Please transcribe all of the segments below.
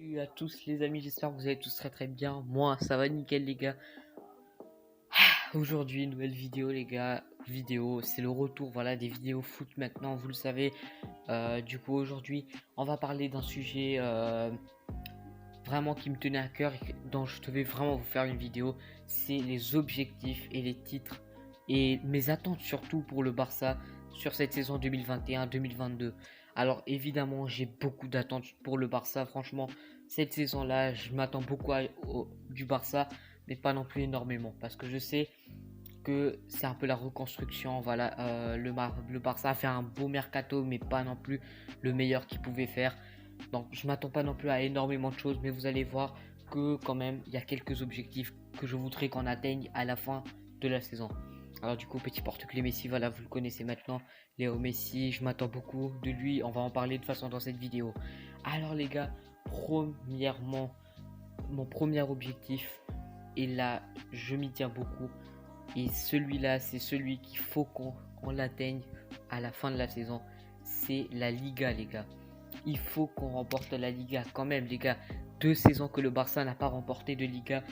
Salut à tous les amis, j'espère que vous allez tous très bien. Moi, ça va nickel les gars. Aujourd'hui, nouvelle vidéo les gars. Vidéo, c'est le retour voilà des vidéos foot maintenant, vous le savez. Du coup, aujourd'hui, on va parler d'un sujet vraiment qui me tenait à cœur et dont je devais vraiment vous faire une vidéo. C'est les objectifs et les titres et mes attentes surtout pour le Barça sur cette saison 2021-2022. Alors évidemment, j'ai beaucoup d'attentes pour le Barça. Franchement, cette saison-là, je m'attends beaucoup du Barça, mais pas non plus énormément parce que je sais que c'est un peu la reconstruction. Voilà, le Barça a fait un beau mercato, mais pas non plus le meilleur qu'il pouvait faire. Donc je m'attends pas non plus à énormément de choses, mais vous allez voir que quand même il y a quelques objectifs que je voudrais qu'on atteigne à la fin de la saison. Alors du coup, petit porte-clés Messi, voilà, vous le connaissez maintenant, Léo Messi, je m'attends beaucoup de lui, on va en parler de toute façon dans cette vidéo. Alors les gars, premièrement, mon premier objectif, et là je m'y tiens beaucoup, et celui-là, c'est celui qu'il faut qu'on l'atteigne à la fin de la saison, c'est la Liga les gars. Il faut qu'on remporte la Liga quand même les gars. 2 saisons que le Barça n'a pas remporté de Liga,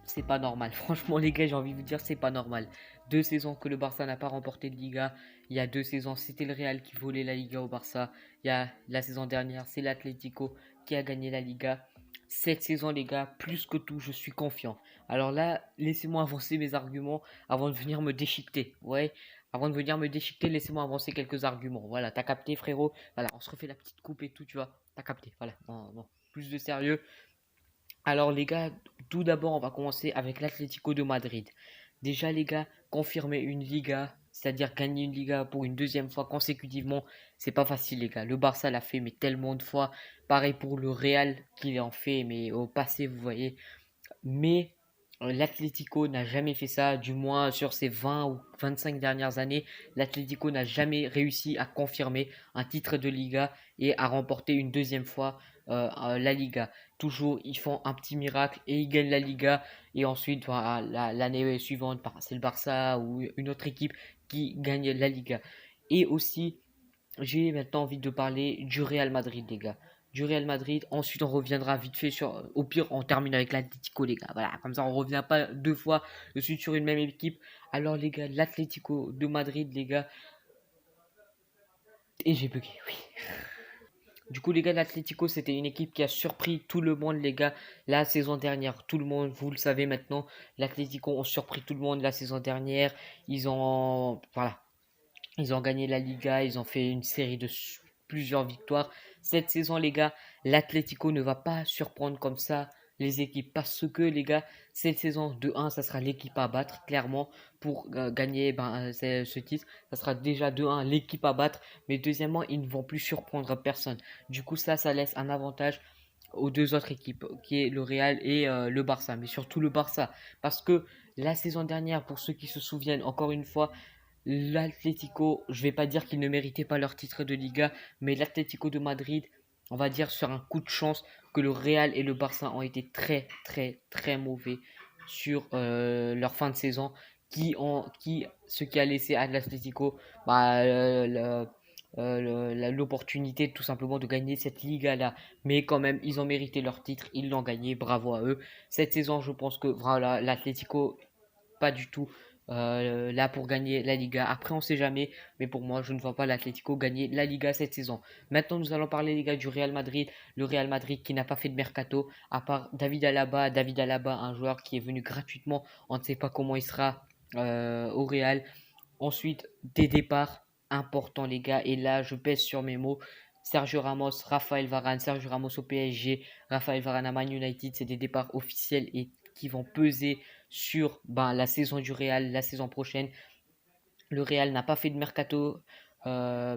c'est pas normal. Franchement les gars, j'ai envie de vous dire, c'est pas normal. 2 saisons que le Barça n'a pas remporté de Liga. Il y a 2 saisons, c'était le Real qui volait la Liga au Barça. Il y a la saison dernière, c'est l'Atlético qui a gagné la Liga. Cette saison les gars, plus que tout, je suis confiant. Alors là, laissez-moi avancer mes arguments avant de venir me déchiqueter. Ouais, avant de venir me déchiqueter, laissez-moi avancer quelques arguments. Voilà, t'as capté frérot. Voilà, on se refait la petite coupe et tout, tu vois. T'as capté, voilà. Non, non, plus de sérieux. Alors les gars, tout d'abord, on va commencer avec l'Atlético de Madrid. Déjà les gars, confirmer une Liga, c'est-à-dire gagner une Liga pour une deuxième fois consécutivement, c'est pas facile les gars. Le Barça l'a fait mais tellement de fois. Pareil pour le Real qui en fait mais au passé, vous voyez. Mais l'Atlético n'a jamais fait ça, du moins sur ces 20 ou 25 dernières années. L'Atlético n'a jamais réussi à confirmer un titre de Liga et à remporter une deuxième fois la Liga. Toujours, ils font un petit miracle et ils gagnent la Liga. Et ensuite, voilà, l'année suivante, c'est le Barça ou une autre équipe qui gagne la Liga. Et aussi, j'ai maintenant envie de parler du Real Madrid, les gars. Du Real Madrid. Ensuite, on reviendra vite fait sur. Au pire, on termine avec l'Atlético, les gars. Voilà, comme ça, on revient pas 2 fois de suite sur une même équipe. Alors, les gars, l'Atlético de Madrid, les gars. Et j'ai bugué, oui. Du coup, les gars, l'Atlético, c'était une équipe qui a surpris tout le monde, les gars, la saison dernière. Tout le monde, vous le savez maintenant, l'Atlético ont surpris tout le monde la saison dernière. Ils ont. Voilà, ils ont gagné la Liga, ils ont fait une série de plusieurs victoires. Cette saison, les gars, l'Atlético ne va pas surprendre comme ça les équipes parce que, les gars, cette saison de 1, ça sera l'équipe à battre, clairement, pour gagner ce titre. Ça sera déjà de 1 l'équipe à battre, mais deuxièmement, ils ne vont plus surprendre personne. Du coup, ça laisse un avantage aux deux autres équipes, qui est le Real et le Barça, mais surtout le Barça, parce que la saison dernière, pour ceux qui se souviennent, encore une fois, l'Atlético, je vais pas dire qu'ils ne méritaient pas leur titre de Liga, mais l'Atlético de Madrid, on va dire sur un coup de chance que le Real et le Barça ont été très mauvais sur leur fin de saison, ce qui a laissé à l'Atlético l'opportunité tout simplement de gagner cette Liga là. Mais quand même, ils ont mérité leur titre, ils l'ont gagné, bravo à eux. Cette saison, je pense que voilà, l'Atlético pas du tout là pour gagner la Liga. Après, on sait jamais, mais pour moi, je ne vois pas l'Atlético gagner la Liga cette saison. Maintenant, nous allons parler, les gars, du Real Madrid. Le Real Madrid qui n'a pas fait de mercato, à part David Alaba. David Alaba, un joueur qui est venu gratuitement. On ne sait pas comment il sera au Real. Ensuite, des départs importants, les gars. Et là, je pèse sur mes mots. Sergio Ramos, Raphaël Varane, Sergio Ramos au PSG, Raphaël Varane à Man United, c'est des départs officiels et qui vont peser sur la saison du Real, la saison prochaine. Le Real n'a pas fait de mercato. euh,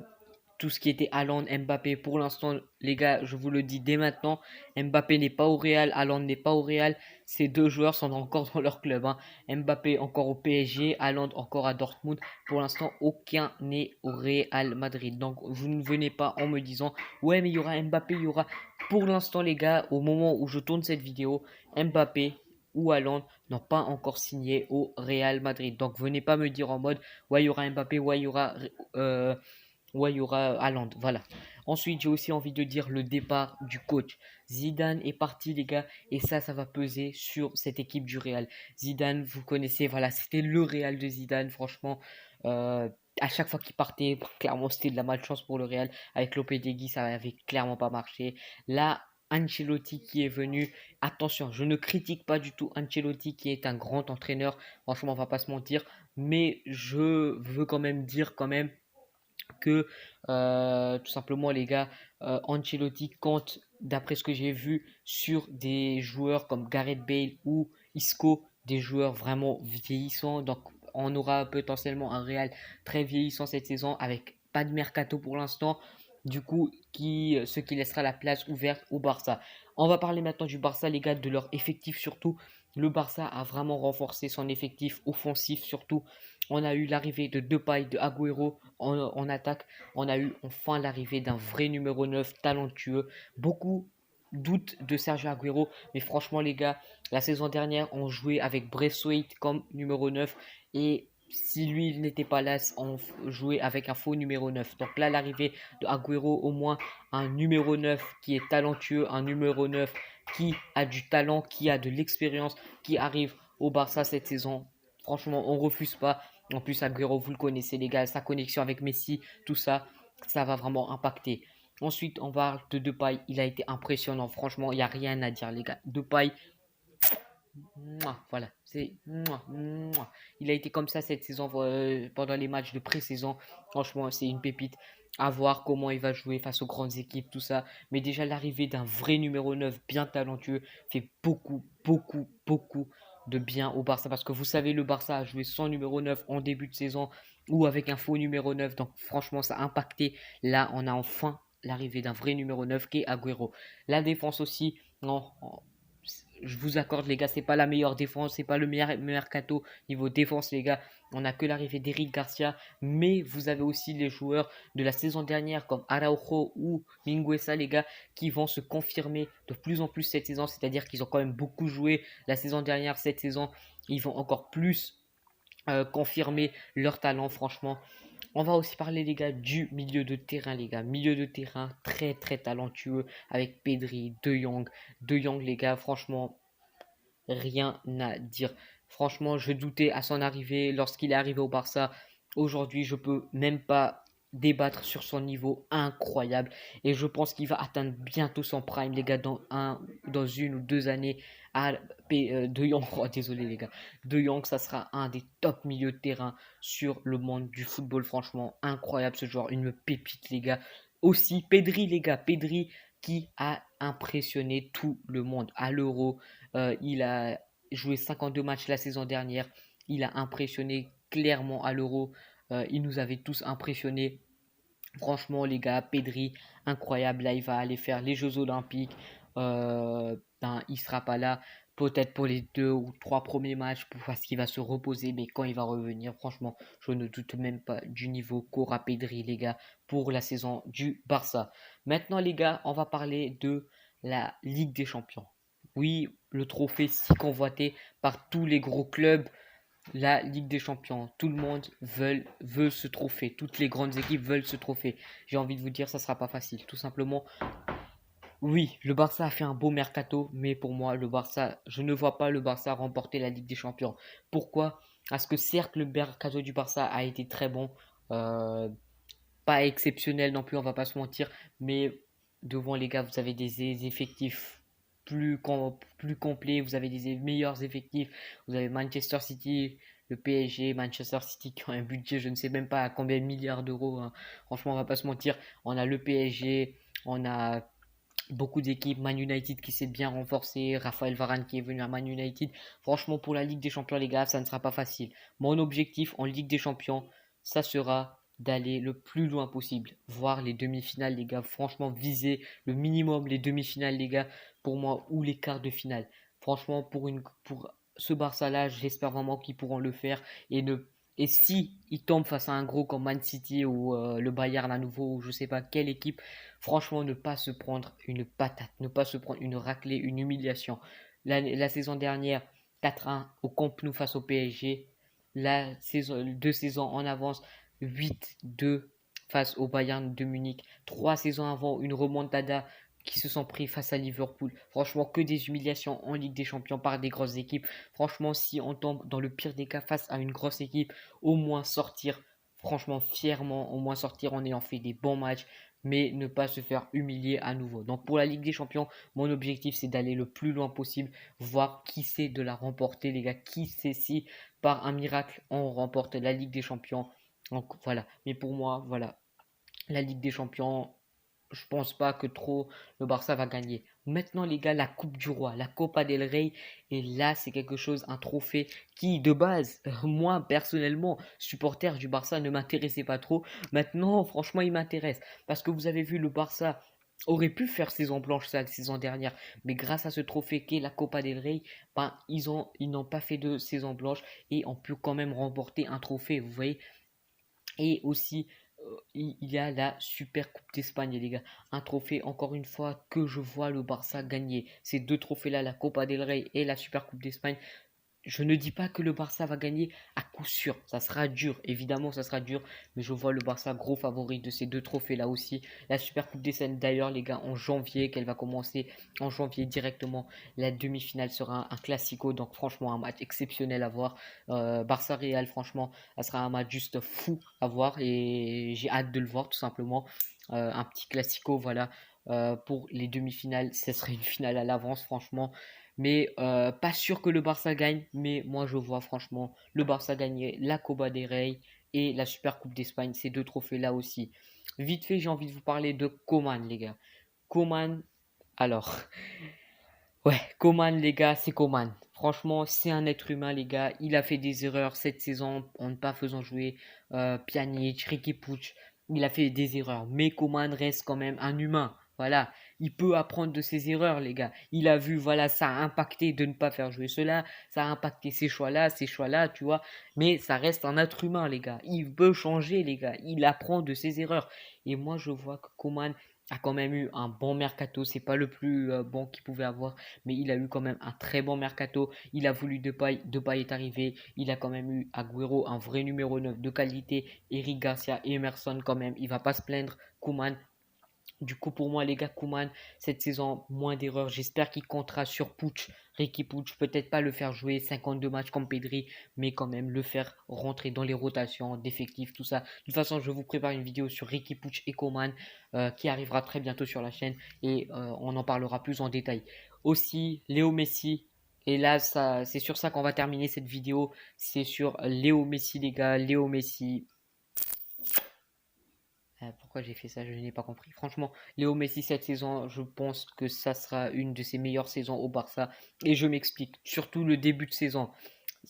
tout ce qui était Haaland, Mbappé, pour l'instant, les gars, je vous le dis dès maintenant, Mbappé n'est pas au Real, Haaland n'est pas au Real. Ces deux joueurs sont encore dans leur club, hein. Mbappé encore au PSG, Haaland encore à Dortmund. Pour l'instant, aucun n'est au Real Madrid. Donc, vous ne venez pas en me disant, ouais, mais il y aura Mbappé, il y aura. Pour l'instant, les gars, au moment où je tourne cette vidéo, Mbappé ou Haaland n'ont pas encore signé au Real Madrid. Donc, venez pas me dire en mode, ouais, il y aura Mbappé, ouais, il y aura Ouais, il y aura Haaland, voilà. Ensuite, j'ai aussi envie de dire le départ du coach. Zidane est parti, les gars, et ça va peser sur cette équipe du Real. Zidane, vous connaissez, voilà, c'était le Real de Zidane, franchement. euh, à chaque fois qu'il partait, clairement, c'était de la malchance pour le Real. Avec Lopetegui, ça avait clairement pas marché. Là, Ancelotti qui est venu, attention, je ne critique pas du tout Ancelotti qui est un grand entraîneur, franchement, on va pas se mentir, mais je veux quand même dire quand même que tout simplement les gars, Ancelotti compte d'après ce que j'ai vu sur des joueurs comme Gareth Bale ou Isco, des joueurs vraiment vieillissants. Donc on aura potentiellement un Real très vieillissant cette saison avec pas de mercato pour l'instant. Du coup, ce qui laissera la place ouverte au Barça. On va parler maintenant du Barça, les gars, de leur effectif surtout. Le Barça a vraiment renforcé son effectif offensif surtout. On a eu l'arrivée de Depay, de Agüero en attaque. On a eu enfin l'arrivée d'un vrai numéro 9 talentueux. Beaucoup doutent de Sergio Agüero, mais franchement les gars, la saison dernière, on jouait avec Braithwaite comme numéro 9 et si lui il n'était pas là, on jouait avec un faux numéro 9. Donc là, l'arrivée de Agüero, au moins un numéro 9 qui est talentueux, un numéro 9 qui a du talent, qui a de l'expérience, qui arrive au Barça cette saison. Franchement, on refuse pas. En plus, Agüero, vous le connaissez, les gars, sa connexion avec Messi, tout ça, ça va vraiment impacter. Ensuite, on parle de Depay. Il a été impressionnant. Franchement, il n'y a rien à dire, les gars. Depay, voilà, il a été comme ça cette saison pendant les matchs de pré-saison. Franchement, c'est une pépite. À voir comment il va jouer face aux grandes équipes, tout ça. Mais déjà, l'arrivée d'un vrai numéro 9 bien talentueux fait beaucoup, beaucoup, beaucoup de bien au Barça. Parce que vous savez, le Barça a joué sans numéro 9 en début de saison ou avec un faux numéro 9. Donc, franchement, ça a impacté. Là, on a enfin l'arrivée d'un vrai numéro 9 qui est Agüero. La défense aussi, non, je vous accorde les gars, c'est pas la meilleure défense, c'est pas le meilleur mercato niveau défense les gars. On n'a que l'arrivée d'Eric Garcia, mais vous avez aussi les joueurs de la saison dernière comme Araujo ou Mingueza les gars qui vont se confirmer de plus en plus cette saison, c'est-à-dire qu'ils ont quand même beaucoup joué la saison dernière, cette saison, ils vont encore plus confirmer leur talent franchement. On va aussi parler les gars du milieu de terrain les gars, milieu de terrain très très talentueux avec Pedri, De Jong, De Jong les gars, franchement rien à dire. Franchement, je doutais à son arrivée lorsqu'il est arrivé au Barça. Aujourd'hui, je peux même pas débattre sur son niveau incroyable et je pense qu'il va atteindre bientôt son prime les gars dans une ou deux années De Jong, oh, désolé les gars, De Jong ça sera un des top milieux de terrain sur le monde du football, franchement incroyable ce joueur, une pépite les gars. Aussi Pedri les gars, Pedri qui a impressionné tout le monde à l'Euro. Il a joué 52 matchs la saison dernière. Il a impressionné clairement à l'Euro. Il nous avait tous impressionnés. Franchement, les gars, Pedri, incroyable. Là, il va aller faire les Jeux Olympiques. Il sera pas là. Peut-être pour les deux ou trois premiers matchs parce qu'il va se reposer. Mais quand il va revenir, franchement, je ne doute même pas du niveau qu'aura Pedri, les gars, pour la saison du Barça. Maintenant, les gars, on va parler de la Ligue des Champions. Oui, le trophée si convoité par tous les gros clubs, la Ligue des Champions. Tout le monde veut ce trophée. Toutes les grandes équipes veulent ce trophée. J'ai envie de vous dire, ça sera pas facile. Tout simplement, oui, le Barça a fait un beau mercato, mais pour moi, je ne vois pas le Barça remporter la Ligue des Champions. Pourquoi? Parce que certes, le mercato du Barça a été très bon, euh, pas exceptionnel non plus, on va pas se mentir, mais devant les gars, vous avez des effectifs plus complets, vous avez des meilleurs effectifs, vous avez Manchester City, le PSG, Manchester City qui ont un budget, je ne sais même pas à combien de milliards d'euros, hein. Franchement, on va pas se mentir, on a le PSG, on a beaucoup d'équipes, Man United qui s'est bien renforcé, Raphaël Varane qui est venu à Man United. Franchement, pour la Ligue des Champions, les gars, ça ne sera pas facile. Mon objectif en Ligue des Champions, ça sera d'aller le plus loin possible, voir les demi-finales, les gars. Franchement, viser le minimum les demi-finales, les gars, pour moi, ou les quarts de finale. Franchement, pour ce Barça-là, j'espère vraiment qu'ils pourront le faire et si ils tombent face à un gros comme Man City ou le Bayern à nouveau, ou je sais pas quelle équipe, franchement, ne pas se prendre une patate, ne pas se prendre une raclée, une humiliation. La saison dernière, 4-1 au Camp Nou face au PSG. La saison, deux saisons en avance, 8-2 face au Bayern de Munich. 3 saisons avant, une remontada qui se sont pris face à Liverpool. Franchement, que des humiliations en Ligue des Champions par des grosses équipes. Franchement, si on tombe dans le pire des cas face à une grosse équipe, au moins sortir, franchement, fièrement, au moins sortir en ayant fait des bons matchs, mais ne pas se faire humilier à nouveau. Donc pour la Ligue des Champions, mon objectif c'est d'aller le plus loin possible, voir qui c'est de la remporter, les gars, qui sait si par un miracle on remporte la Ligue des Champions. Donc voilà, mais pour moi, voilà, la Ligue des Champions, je pense pas que trop le Barça va gagner. Maintenant, les gars, la Coupe du Roi, la Copa del Rey, et là, c'est quelque chose, un trophée qui, de base, moi, personnellement, supporter du Barça, ne m'intéressait pas trop. Maintenant, franchement, il m'intéresse. Parce que vous avez vu, le Barça aurait pu faire saison blanche ça, la saison dernière. Mais grâce à ce trophée qu'est la Copa del Rey, ben, ils n'ont pas fait de saison blanche et ont pu quand même remporter un trophée, vous voyez. Et aussi, il y a la Super Coupe d'Espagne, les gars. Un trophée, encore une fois, que je vois le Barça gagner. Ces deux trophées-là, la Copa del Rey et la Super Coupe d'Espagne, je ne dis pas que le Barça va gagner à coup sûr. Ça sera dur, évidemment, ça sera dur. Mais je vois le Barça gros favori de ces deux trophées-là aussi. La Super Coupe des Scènes, d'ailleurs, les gars, en janvier, qu'elle va commencer en janvier directement. La demi-finale sera un classico. Donc, franchement, un match exceptionnel à voir. Barça-Real, franchement, ça sera un match juste fou à voir. Et j'ai hâte de le voir, tout simplement. Un petit classico, voilà. Pour les demi-finales, ce serait une finale à l'avance, franchement. Mais pas sûr que le Barça gagne. Mais moi, je vois franchement le Barça gagner la Copa del Rey et la Super Coupe d'Espagne. Ces deux trophées-là aussi. Vite fait, j'ai envie de vous parler de Coman, les gars. Coman, alors, ouais, Coman, les gars, c'est Coman. Franchement, c'est un être humain, les gars. Il a fait des erreurs cette saison en ne pas faisant jouer Pjanic, Riqui Puig. Il a fait des erreurs. Mais Coman reste quand même un humain. Voilà, il peut apprendre de ses erreurs, les gars. Il a vu, voilà, ça a impacté de ne pas faire jouer cela. Ça a impacté ces choix-là, tu vois. Mais ça reste un être humain, les gars. Il peut changer, les gars. Il apprend de ses erreurs. Et moi, je vois que Coman a quand même eu un bon mercato. C'est pas le plus bon qu'il pouvait avoir, mais il a eu quand même un très bon mercato. Il a voulu Depay, Depay est arrivé. Il a quand même eu Agüero, un vrai numéro 9 de qualité. Eric Garcia, Emerson quand même. Il va pas se plaindre. Koeman. Du coup, pour moi, les gars, Koeman, cette saison, moins d'erreurs. J'espère qu'il comptera sur Puig, Riqui Puig. Peut-être pas le faire jouer 52 matchs comme Pedri, mais quand même le faire rentrer dans les rotations d'effectifs, tout ça. De toute façon, je vous prépare une vidéo sur Riqui Puig et Koeman qui arrivera très bientôt sur la chaîne et on en parlera plus en détail. Aussi, Léo Messi. Et là, c'est sur ça qu'on va terminer cette vidéo. C'est sur Léo Messi, les gars. Léo Messi. Pourquoi j'ai fait ça, je n'ai pas compris. Franchement, Léo Messi cette saison, je pense que ça sera une de ses meilleures saisons au Barça. Et je m'explique, surtout le début de saison.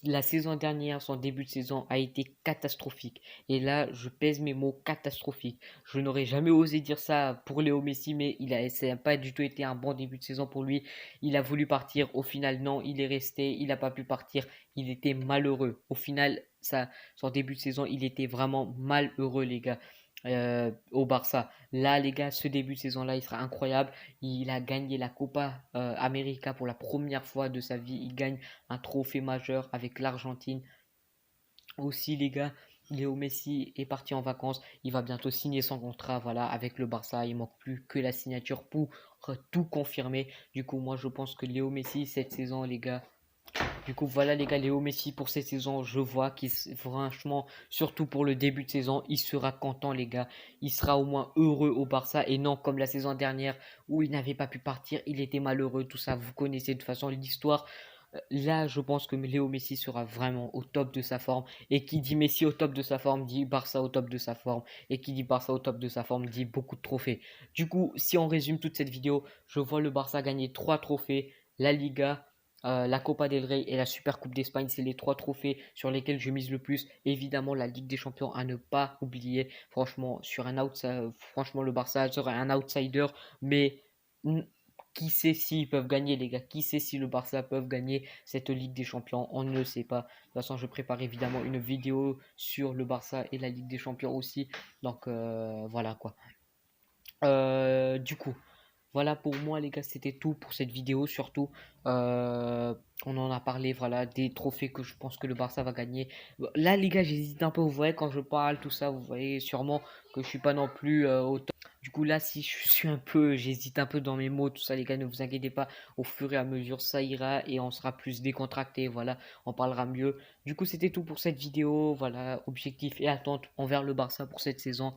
La saison dernière, son début de saison a été catastrophique. Et là, je pèse mes mots, catastrophique. Je n'aurais jamais osé dire ça pour Léo Messi, mais ça n'a pas du tout été un bon début de saison pour lui. Il a voulu partir, au final, non, il est resté, il n'a pas pu partir. Il était malheureux. Au final, son début de saison, il était vraiment malheureux, les gars. Au Barça. Là, les gars, ce début de saison-là, il sera incroyable. Il a gagné la Copa América pour la première fois de sa vie. Il gagne un trophée majeur avec l'Argentine. Aussi, les gars, Léo Messi est parti en vacances. Il va bientôt signer son contrat, voilà, avec le Barça. Il manque plus que la signature pour tout confirmer. Du coup, moi, je pense que Léo Messi cette saison, les gars, du coup, voilà les gars, Léo Messi pour cette saison, je vois qu'il, franchement, surtout pour le début de saison, il sera content les gars. Il sera au moins heureux au Barça et non comme la saison dernière où il n'avait pas pu partir, il était malheureux, tout ça. Vous connaissez de toute façon l'histoire. Là, je pense que Léo Messi sera vraiment au top de sa forme. Et qui dit Messi au top de sa forme dit Barça au top de sa forme. Et qui dit Barça au top de sa forme dit beaucoup de trophées. Du coup, si on résume toute cette vidéo, je vois le Barça gagner 3 trophées. La Liga, la Copa del Rey et la Super Coupe d'Espagne, c'est les 3 trophées sur lesquels je mise le plus. Évidemment, la Ligue des Champions à ne pas oublier. Franchement, franchement le Barça serait un outsider, mais qui sait s'ils peuvent gagner, les gars? Qui sait si le Barça peut gagner cette Ligue des Champions? On ne sait pas. De toute façon, je prépare évidemment une vidéo sur le Barça et la Ligue des Champions aussi. Donc voilà quoi. Du coup. Voilà pour moi les gars, c'était tout pour cette vidéo. Surtout, on en a parlé, voilà, des trophées que je pense que le Barça va gagner. Là les gars, j'hésite un peu, vous voyez, quand je parle, tout ça, vous voyez sûrement que je suis pas non plus au top. Du coup là, si je suis un peu, j'hésite un peu dans mes mots, tout ça les gars, ne vous inquiétez pas, au fur et à mesure ça ira et on sera plus décontracté, voilà, on parlera mieux. Du coup c'était tout pour cette vidéo, voilà, objectif et attente envers le Barça pour cette saison.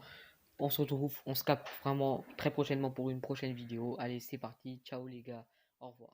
On se retrouve, on se capte vraiment très prochainement pour une prochaine vidéo. Allez, c'est parti. Ciao les gars. Au revoir.